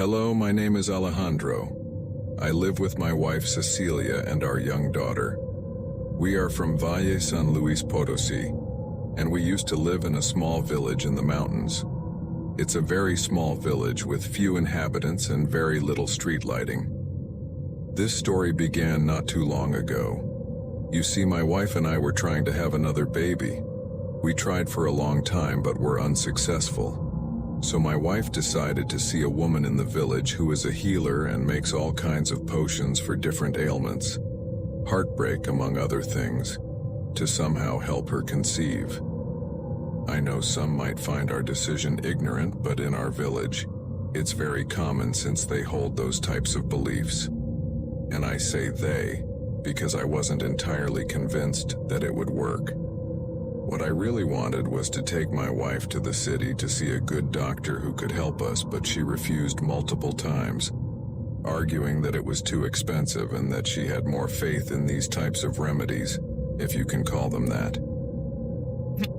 Hello, my name is Alejandro. I live with my wife Cecilia and our young daughter. We are from Valle San Luis Potosi, and we used to live in a small village in the mountains. It's a very small village with few inhabitants and very little street lighting. This story began not too long ago. You see, my wife and I were trying to have another baby. We tried for a long time but were unsuccessful. So my wife decided to see a woman in the village who is a healer and makes all kinds of potions for different ailments, heartbreak among other things, to somehow help her conceive. I know some might find our decision ignorant, but in our village, it's very common since they hold those types of beliefs. And I say they, because I wasn't entirely convinced that it would work. What I really wanted was to take my wife to the city to see a good doctor who could help us, but she refused multiple times, arguing that it was too expensive and that she had more faith in these types of remedies, if you can call them that.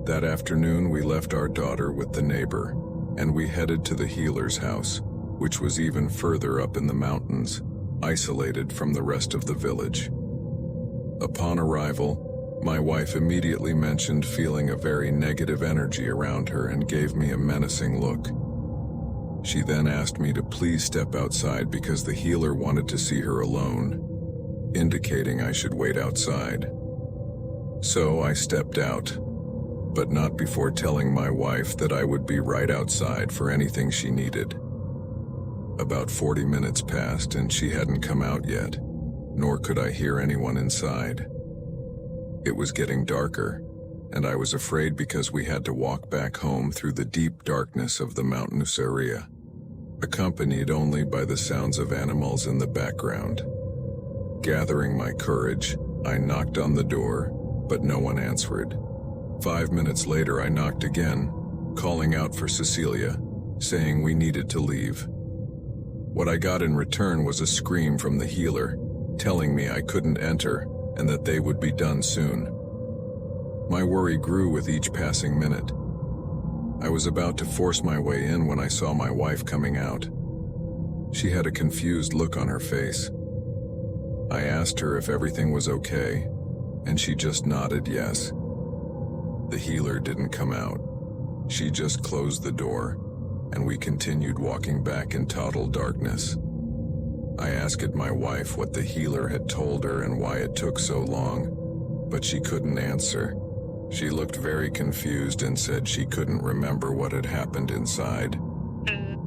That afternoon, we left our daughter with the neighbor, and we headed to the healer's house, which was even further up in the mountains, isolated from the rest of the village. Upon arrival, my wife immediately mentioned feeling a very negative energy around her and gave me a menacing look. She then asked me to please step outside because the healer wanted to see her alone, indicating I should wait outside. So I stepped out, but not before telling my wife that I would be right outside for anything she needed. About 40 minutes passed and she hadn't come out yet, nor could I hear anyone inside. It was getting darker, and I was afraid because we had to walk back home through the deep darkness of the mountainous area, accompanied only by the sounds of animals in the background. Gathering my courage, I knocked on the door, but no one answered. 5 minutes later, I knocked again, calling out for Cecilia, saying we needed to leave. What I got in return was a scream from the healer, telling me I couldn't enter and that they would be done soon. My worry grew with each passing minute. I was about to force my way in when I saw my wife coming out. She had a confused look on her face. I asked her if everything was okay, and she just nodded yes. The healer didn't come out. She just closed the door, and we continued walking back in total darkness. I asked my wife what the healer had told her and why it took so long, but she couldn't answer. She looked very confused and said she couldn't remember what had happened inside.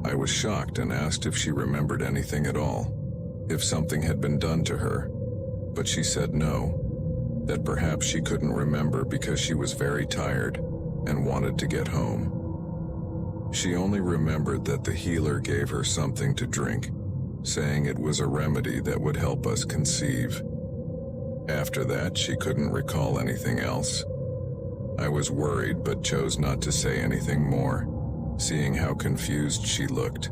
I was shocked and asked if she remembered anything at all, if something had been done to her, but she said no, that perhaps she couldn't remember because she was very tired and wanted to get home. She only remembered that the healer gave her something to drink, saying it was a remedy that would help us conceive. After that, she couldn't recall anything else. I was worried but chose not to say anything more, seeing how confused she looked.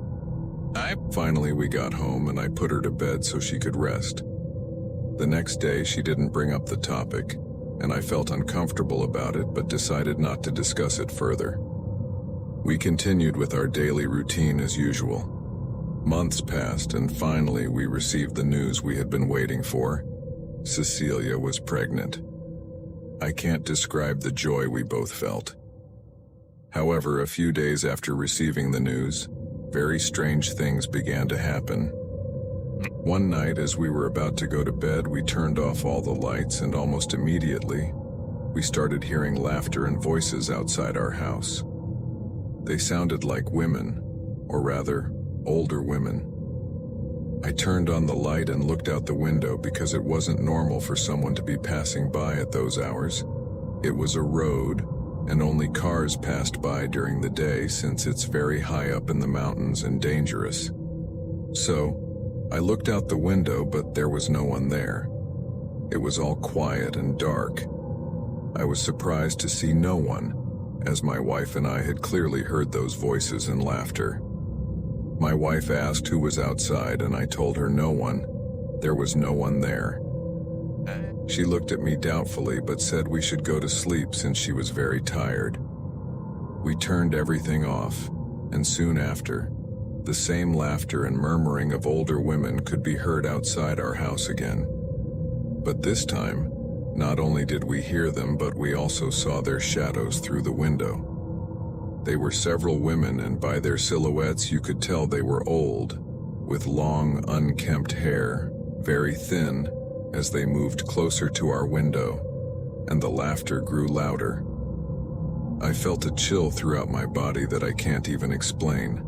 Finally, we got home and I put her to bed so she could rest. The next day, she didn't bring up the topic, and I felt uncomfortable about it but decided not to discuss it further. We continued with our daily routine as usual. Months passed, and finally we received the news we had been waiting for. Cecilia was pregnant. I can't describe the joy we both felt. However, a few days after receiving the news, very strange things began to happen. One night, as we were about to go to bed, we turned off all the lights, and almost immediately, we started hearing laughter and voices outside our house. They sounded like women, or rather, older women. I turned on the light and looked out the window because it wasn't normal for someone to be passing by at those hours. It was a road, and only cars passed by during the day since it's very high up in the mountains and dangerous. So, I looked out the window, but there was no one there. It was all quiet and dark. I was surprised to see no one, as my wife and I had clearly heard those voices and laughter. My wife asked who was outside, and I told her no one. There was no one there. She looked at me doubtfully but said we should go to sleep since she was very tired. We turned everything off, and soon after, The same laughter and murmuring of older women could be heard outside our house again. But this time, not only did we hear them, but we also saw their shadows through the window. They were several women, and by their silhouettes you could tell they were old, with long, unkempt hair, very thin, as they moved closer to our window, and the laughter grew louder. I felt a chill throughout my body that I can't even explain.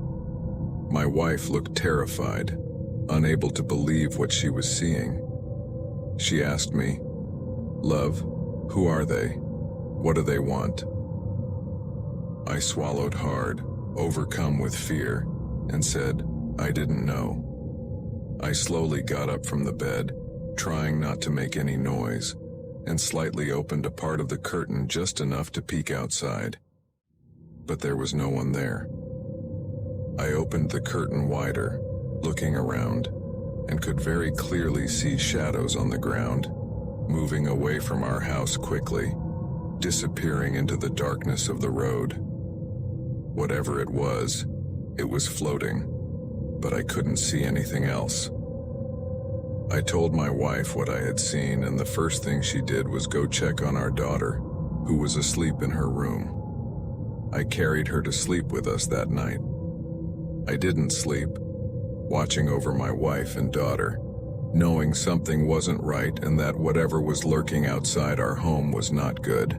My wife looked terrified, unable to believe what she was seeing. She asked me, "Love, who are they? What do they want?" I swallowed hard, overcome with fear, and said, "I didn't know." I slowly got up from the bed, trying not to make any noise, and slightly opened a part of the curtain just enough to peek outside. But there was no one there. I opened the curtain wider, looking around, and could very clearly see shadows on the ground, moving away from our house quickly, disappearing into the darkness of the road. Whatever it was floating, but I couldn't see anything else. I told my wife what I had seen, and the first thing she did was go check on our daughter, who was asleep in her room. I carried her to sleep with us that night. I didn't sleep, watching over my wife and daughter, knowing something wasn't right and that whatever was lurking outside our home was not good.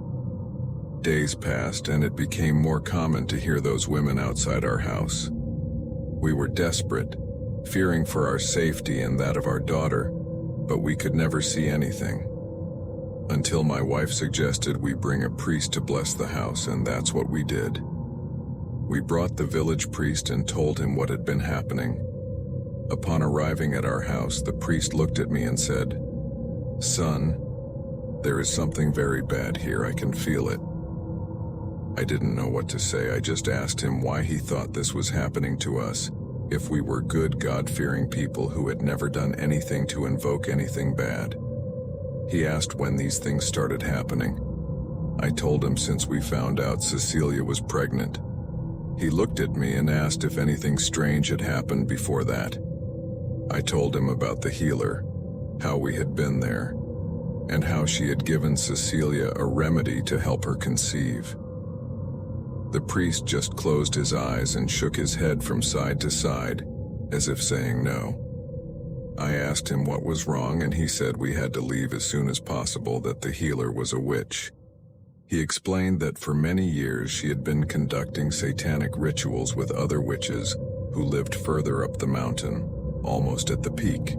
Days passed, and it became more common to hear those women outside our house. We were desperate, fearing for our safety and that of our daughter, but we could never see anything. Until my wife suggested we bring a priest to bless the house, and that's what we did. We brought the village priest and told him what had been happening. Upon arriving at our house, the priest looked at me and said, "Son, there is something very bad here, I can feel it." I didn't know what to say. I just asked him why he thought this was happening to us, if we were good, God-fearing people who had never done anything to invoke anything bad. He asked when these things started happening. I told him since we found out Cecilia was pregnant. He looked at me and asked if anything strange had happened before that. I told him about the healer, how we had been there, and how she had given Cecilia a remedy to help her conceive. The priest just closed his eyes and shook his head from side to side, as if saying no. I asked him what was wrong, and he said we had to leave as soon as possible, that the healer was a witch. He explained that for many years she had been conducting satanic rituals with other witches who lived further up the mountain, almost at the peak.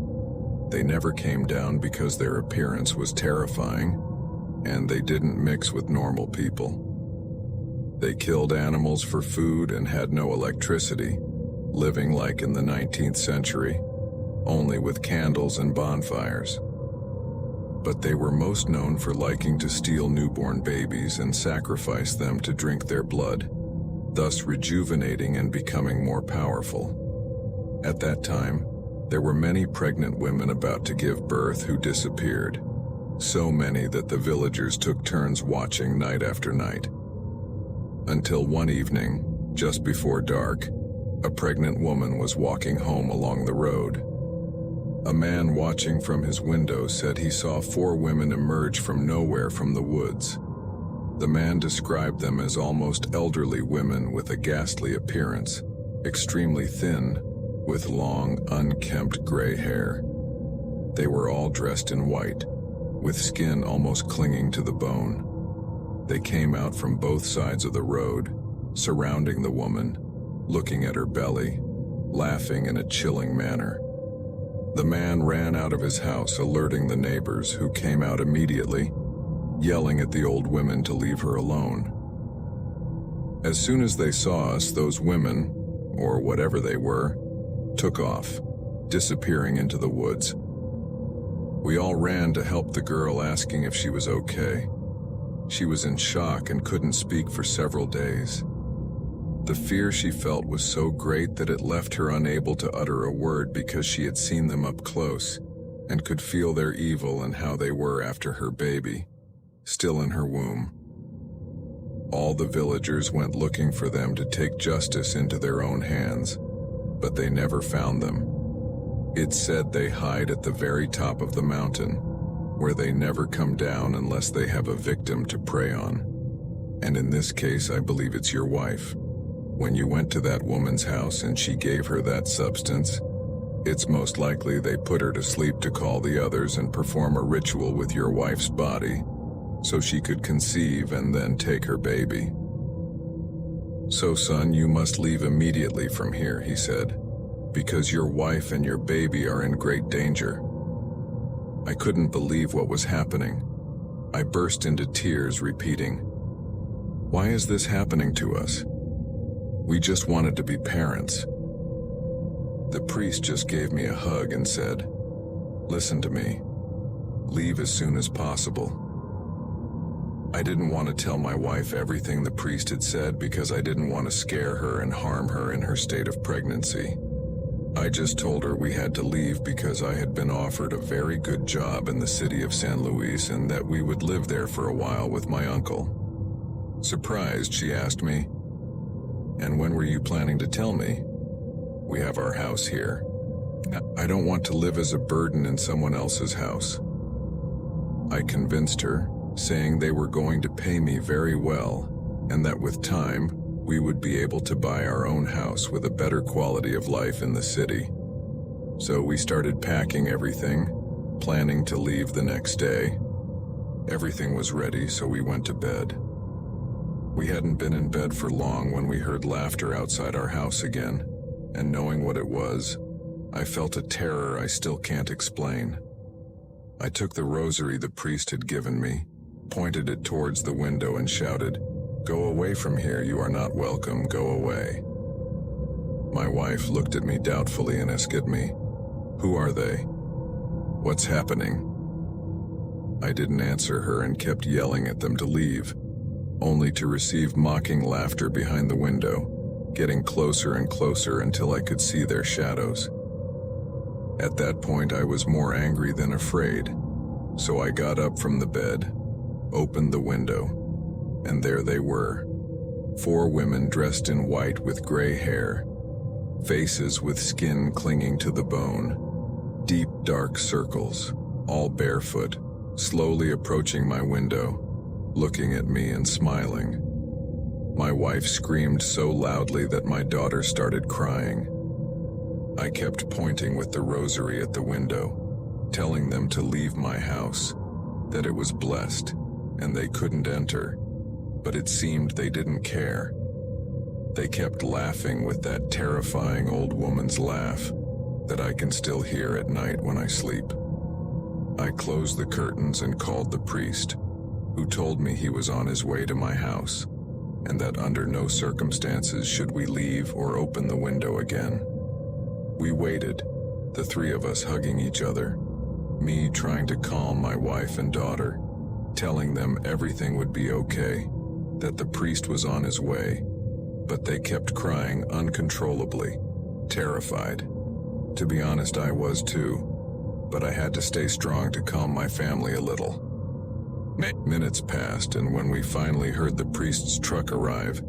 They never came down because their appearance was terrifying, and they didn't mix with normal people. They killed animals for food and had no electricity, living like in the 19th century, only with candles and bonfires. But they were most known for liking to steal newborn babies and sacrifice them to drink their blood, thus rejuvenating and becoming more powerful. At that time, there were many pregnant women about to give birth who disappeared, so many that the villagers took turns watching night after night. Until one evening, just before dark, a pregnant woman was walking home along the road. A man watching from his window said he saw 4 women emerge from nowhere from the woods. The man described them as almost elderly women with a ghastly appearance, extremely thin, with long, unkempt gray hair. They were all dressed in white, with skin almost clinging to the bone. They came out from both sides of the road, surrounding the woman, looking at her belly, laughing in a chilling manner. The man ran out of his house, alerting the neighbors, who came out immediately, yelling at the old women to leave her alone. As soon as they saw us, those women, or whatever they were, took off, disappearing into the woods. We all ran to help the girl, asking if she was okay. She was in shock and couldn't speak for several days. The fear she felt was so great that it left her unable to utter a word, because she had seen them up close and could feel their evil and how they were after her baby, still in her womb. All the villagers went looking for them to take justice into their own hands. but they never found them. It's said they hide at the very top of the mountain, where they never come down unless they have a victim to prey on. And in this case, I believe it's your wife. When you went to that woman's house and she gave her that substance, it's most likely they put her to sleep to call the others and perform a ritual with your wife's body, so she could conceive and then take her baby. So son, you must leave immediately from here, he said, because your wife and your baby are in great danger. I couldn't believe what was happening. I burst into tears, repeating, "Why is this happening to us? We just wanted to be parents." The priest just gave me a hug and said, "Listen to me. Leave as soon as possible." I didn't want to tell my wife everything the priest had said because I didn't want to scare her and harm her in her state of pregnancy. I just told her we had to leave because I had been offered a very good job in the city of San Luis and that we would live there for a while with my uncle. Surprised, she asked me, "And when were you planning to tell me? We have our house here. I don't want to live as a burden in someone else's house." I convinced her, saying they were going to pay me very well, and that with time, we would be able to buy our own house with a better quality of life in the city. So we started packing everything, planning to leave the next day. Everything was ready, so we went to bed. We hadn't been in bed for long when we heard laughter outside our house again, and knowing what it was, I felt a terror I still can't explain. I took the rosary the priest had given me, pointed it towards the window and shouted, "Go away from here, you are not welcome, go away." My wife looked at me doubtfully and asked me, "Who are they? What's happening?" I didn't answer her and kept yelling at them to leave, only to receive mocking laughter behind the window, getting closer and closer until I could see their shadows. At that point, I was more angry than afraid, so I got up from the bed, opened the window, and there they were. 4 women dressed in white with gray hair, faces with skin clinging to the bone, deep dark circles, all barefoot, slowly approaching my window, looking at me and smiling. My wife screamed so loudly that my daughter started crying. I kept pointing with the rosary at the window, telling them to leave my house, that it was blessed, and they couldn't enter, but it seemed they didn't care. They kept laughing with that terrifying old woman's laugh that I can still hear at night when I sleep. I closed the curtains and called the priest, who told me he was on his way to my house, and that under no circumstances should we leave or open the window again. We waited, the 3 of us hugging each other, me trying to calm my wife and daughter, telling them everything would be okay, that the priest was on his way, but they kept crying uncontrollably, terrified. To be honest, I was too, but I had to stay strong to calm my family a little. Minutes passed, and when we finally heard the priest's truck arrive,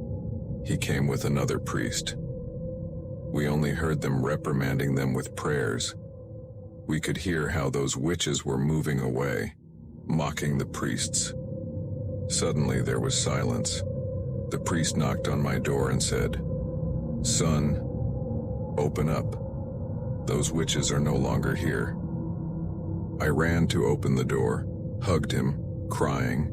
he came with another priest. We only heard them reprimanding them with prayers. We could hear how those witches were moving away, mocking the priests. Suddenly there was silence. The priest knocked on my door and said, "Son, open up. Those witches are no longer here." I ran to open the door, hugged him, crying,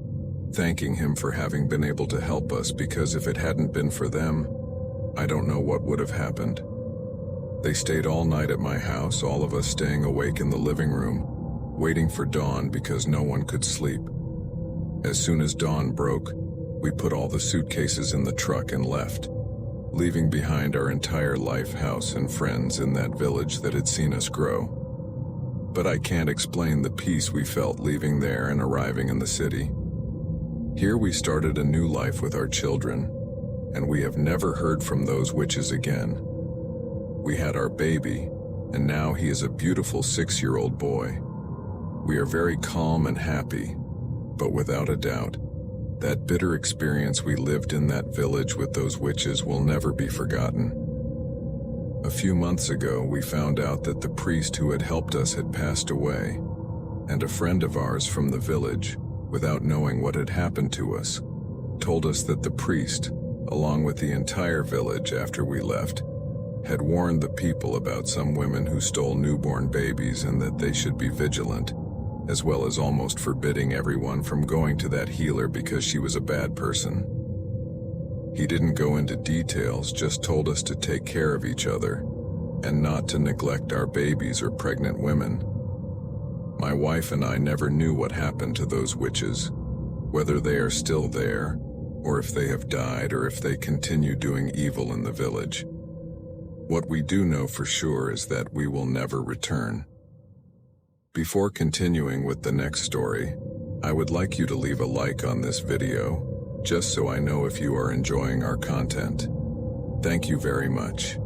thanking him for having been able to help us, because if it hadn't been for them, I don't know what would have happened. They stayed all night at my house, all of us staying awake in the living room, waiting for dawn because no one could sleep. As soon as dawn broke, we put all the suitcases in the truck and left, leaving behind our entire life, house, and friends in that village that had seen us grow. But I can't explain the peace we felt leaving there and arriving in the city. Here we started a new life with our children, and we have never heard from those witches again. We had our baby, and now he is a beautiful 6-year-old boy. We are very calm and happy, but without a doubt, that bitter experience we lived in that village with those witches will never be forgotten. A few months ago, we found out that the priest who had helped us had passed away, and a friend of ours from the village, without knowing what had happened to us, told us that the priest, along with the entire village after we left, had warned the people about some women who stole newborn babies and that they should be vigilant, as well as almost forbidding everyone from going to that healer because she was a bad person. He didn't go into details, just told us to take care of each other and not to neglect our babies or pregnant women. My wife and I never knew what happened to those witches, whether they are still there, or if they have died, or if they continue doing evil in the village. What we do know for sure is that we will never return. Before continuing with the next story, I would like you to leave a like on this video, just so I know if you are enjoying our content. Thank you very much.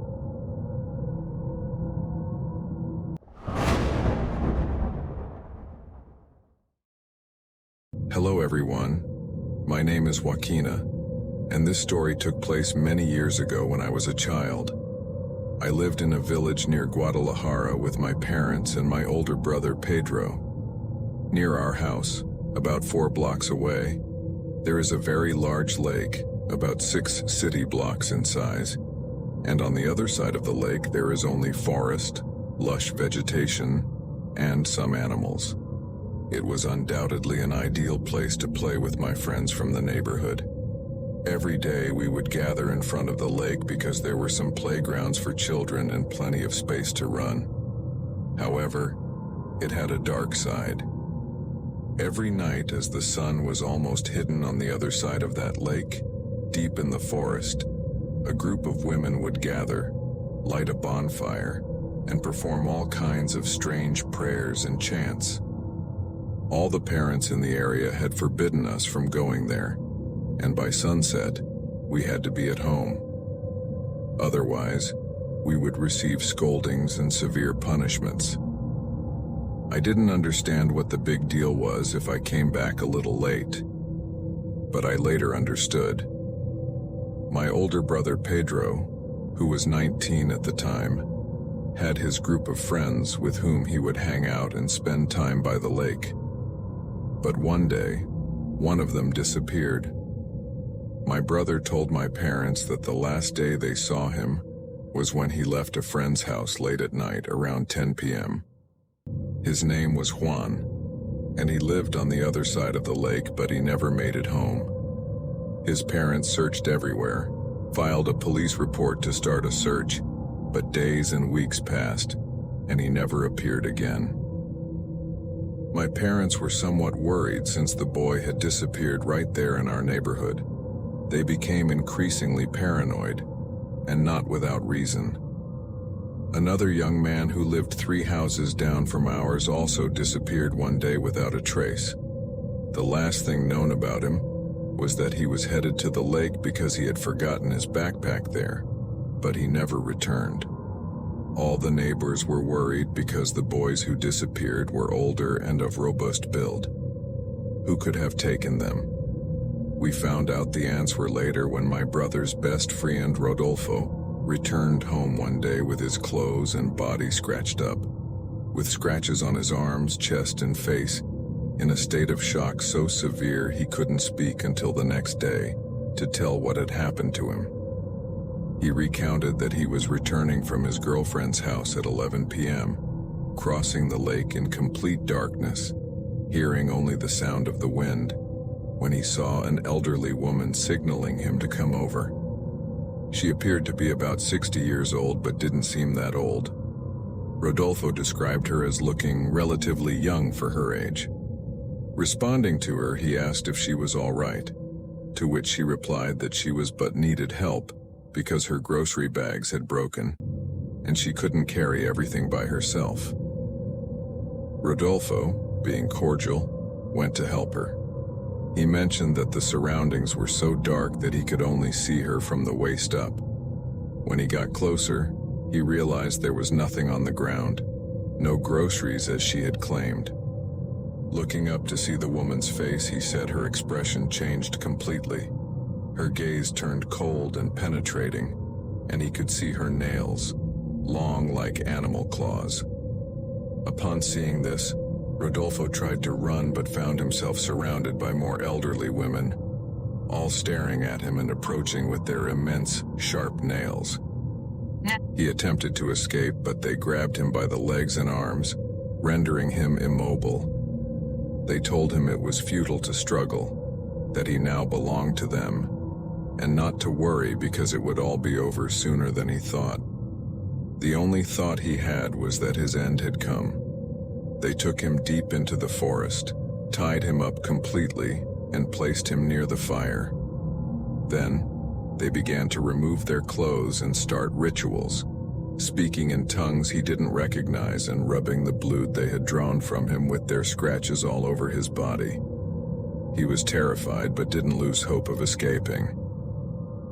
Hello everyone, my name is Joaquina, and this story took place many years ago when I was a child. I lived in a village near Guadalajara with my parents and my older brother Pedro. Near our house, about 4 blocks away, there is a very large lake, about 6 city blocks in size, and on the other side of the lake there is only forest, lush vegetation, and some animals. It was undoubtedly an ideal place to play with my friends from the neighborhood. Every day we would gather in front of the lake because there were some playgrounds for children and plenty of space to run. However, it had a dark side. Every night as the sun was almost hidden on the other side of that lake, deep in the forest, a group of women would gather, light a bonfire, and perform all kinds of strange prayers and chants. All the parents in the area had forbidden us from going there, and by sunset, we had to be at home. Otherwise, we would receive scoldings and severe punishments. I didn't understand what the big deal was if I came back a little late, but I later understood. My older brother Pedro, who was 19 at the time, had his group of friends with whom he would hang out and spend time by the lake. But one day, one of them disappeared. My brother told my parents that the last day they saw him was when he left a friend's house late at night around 10 p.m. His name was Juan, and he lived on the other side of the lake, but he never made it home. His parents searched everywhere, filed a police report to start a search, but days and weeks passed, and he never appeared again. My parents were somewhat worried since the boy had disappeared right there in our neighborhood. They became increasingly paranoid, and not without reason. Another young man who lived 3 houses down from ours also disappeared one day without a trace. The last thing known about him was that he was headed to the lake because he had forgotten his backpack there, but he never returned. All the neighbors were worried because the boys who disappeared were older and of robust build. Who could have taken them? We found out the answer later when my brother's best friend Rodolfo returned home one day with his clothes and body scratched up, with scratches on his arms, chest, and face, in a state of shock so severe he couldn't speak until the next day to tell what had happened to him. He recounted that he was returning from his girlfriend's house at 11 p.m., crossing the lake in complete darkness, hearing only the sound of the wind, when he saw an elderly woman signaling him to come over. She appeared to be about 60 years old but didn't seem that old. Rodolfo described her as looking relatively young for her age. Responding to her, he asked if she was all right, to which she replied that she was but needed help because her grocery bags had broken and she couldn't carry everything by herself. Rodolfo, being cordial, went to help her. He mentioned that the surroundings were so dark that he could only see her from the waist up. When he got closer, he realized there was nothing on the ground, no groceries as she had claimed. Looking up to see the woman's face, he said her expression changed completely. Her gaze turned cold and penetrating, and he could see her nails, long like animal claws. Upon seeing this, Rodolfo tried to run but found himself surrounded by more elderly women, all staring at him and approaching with their immense, sharp nails. He attempted to escape, but they grabbed him by the legs and arms, rendering him immobile. They told him it was futile to struggle, that he now belonged to them, and not to worry because it would all be over sooner than he thought. The only thought he had was that his end had come. They took him deep into the forest, tied him up completely, and placed him near the fire. Then, they began to remove their clothes and start rituals, speaking in tongues he didn't recognize and rubbing the blood they had drawn from him with their scratches all over his body. He was terrified but didn't lose hope of escaping.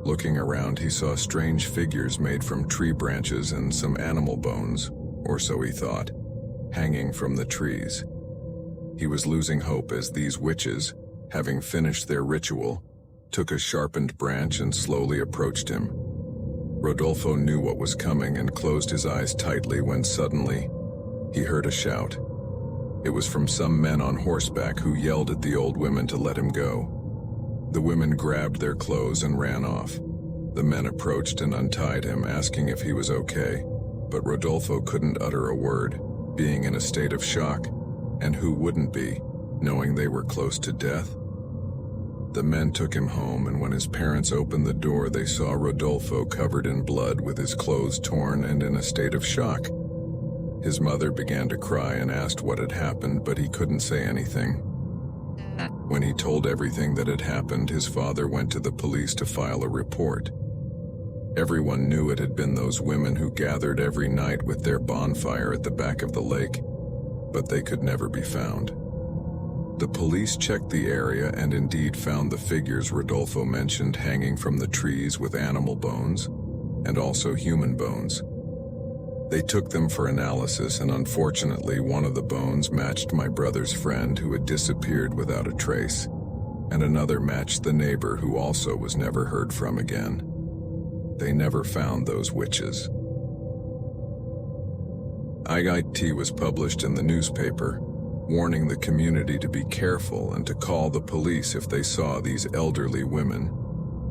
Looking around, he saw strange figures made from tree branches and some animal bones, or so he thought, hanging from the trees. He was losing hope as these witches, having finished their ritual, took a sharpened branch and slowly approached him. Rodolfo knew what was coming and closed his eyes tightly when suddenly, he heard a shout. It was from some men on horseback who yelled at the old women to let him go. The women grabbed their clothes and ran off. The men approached and untied him, asking if he was okay, but Rodolfo couldn't utter a word, being in a state of shock, and who wouldn't be, knowing they were close to death? The men took him home, and when his parents opened the door, they saw Rodolfo covered in blood with his clothes torn and in a state of shock. His mother began to cry and asked what had happened, but he couldn't say anything. When he told everything that had happened, his father went to the police to file a report. Everyone knew it had been those women who gathered every night with their bonfire at the back of the lake, but they could never be found. The police checked the area and indeed found the figures Rodolfo mentioned hanging from the trees with animal bones and also human bones. They took them for analysis, and unfortunately one of the bones matched my brother's friend who had disappeared without a trace, and another matched the neighbor who also was never heard from again. They never found those witches. IT was published in the newspaper, warning the community to be careful and to call the police if they saw these elderly women,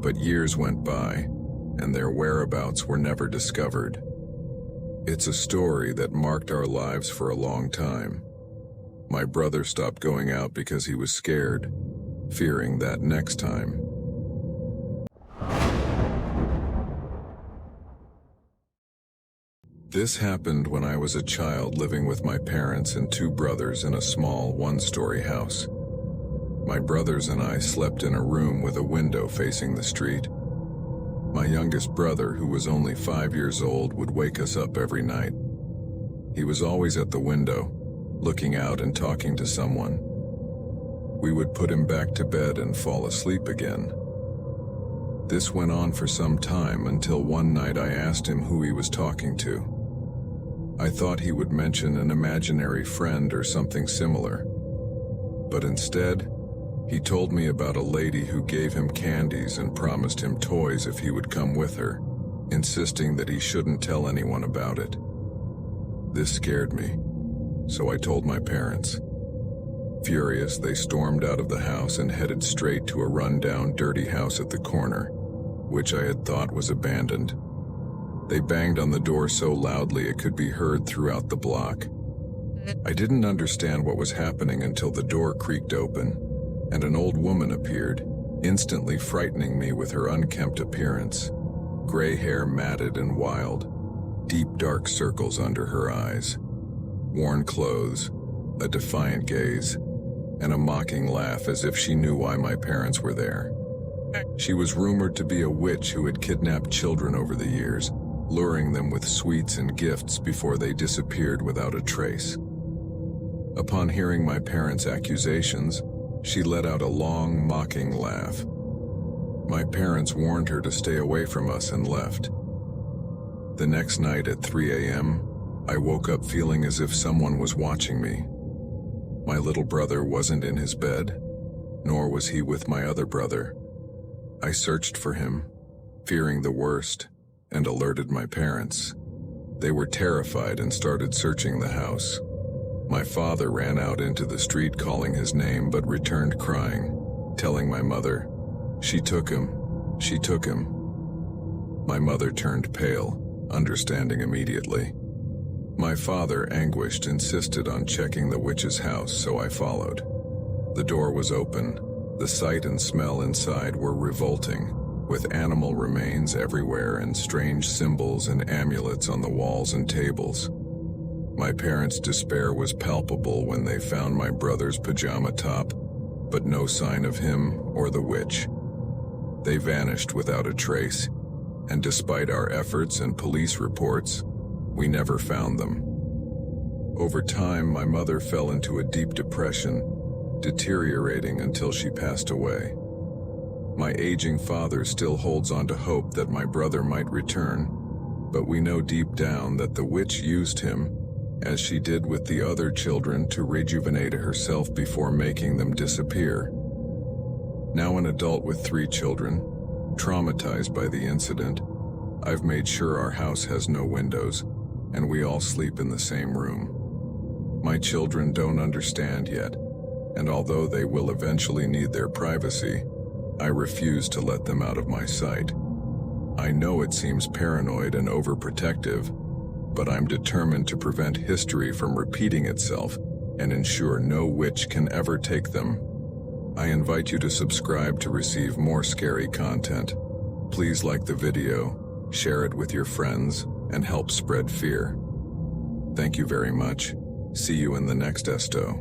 but years went by, and their whereabouts were never discovered. It's a story that marked our lives for a long time. My brother stopped going out because he was scared, fearing that next time. This happened when I was a child living with my parents and two brothers in a small one-story house. My brothers and I slept in a room with a window facing the street. My youngest brother, who was only 5 years old, would wake us up every night. He was always at the window, looking out and talking to someone. We would put him back to bed and fall asleep again. This went on for some time until one night I asked him who he was talking to. I thought he would mention an imaginary friend or something similar, but instead, he told me about a lady who gave him candies and promised him toys if he would come with her, insisting that he shouldn't tell anyone about it. This scared me, so I told my parents. Furious, they stormed out of the house and headed straight to a run-down, dirty house at the corner, which I had thought was abandoned. They banged on the door so loudly it could be heard throughout the block. I didn't understand what was happening until the door creaked open, and an old woman appeared, instantly frightening me with her unkempt appearance. Gray hair matted and wild, deep dark circles under her eyes, worn clothes, a defiant gaze, and a mocking laugh as if she knew why my parents were there. She was rumored to be a witch who had kidnapped children over the years, luring them with sweets and gifts before they disappeared without a trace. Upon hearing my parents' accusations, she let out a long, mocking laugh. My parents warned her to stay away from us and left. The next night at 3 a.m., I woke up feeling as if someone was watching me. My little brother wasn't in his bed, nor was he with my other brother. I searched for him, fearing the worst, and alerted my parents. They were terrified and started searching the house. My father ran out into the street calling his name but returned crying, telling my mother, "She took him, she took him." My mother turned pale, understanding immediately. My father, anguished, insisted on checking the witch's house, so I followed. The door was open. The sight and smell inside were revolting, with animal remains everywhere and strange symbols and amulets on the walls and tables. My parents' despair was palpable when they found my brother's pajama top, but no sign of him or the witch. They vanished without a trace, and despite our efforts and police reports, we never found them. Over time, my mother fell into a deep depression, deteriorating until she passed away. My aging father still holds on to hope that my brother might return, but we know deep down that the witch used him, as she did with the other children, to rejuvenate herself before making them disappear. Now an adult with 3 children, traumatized by the incident, I've made sure our house has no windows, and we all sleep in the same room. My children don't understand yet, and although they will eventually need their privacy, I refuse to let them out of my sight. I know it seems paranoid and overprotective, but I'm determined to prevent history from repeating itself and ensure no witch can ever take them. I invite you to subscribe to receive more scary content. Please like the video, share it with your friends, and help spread fear. Thank you very much. See you in the next esto.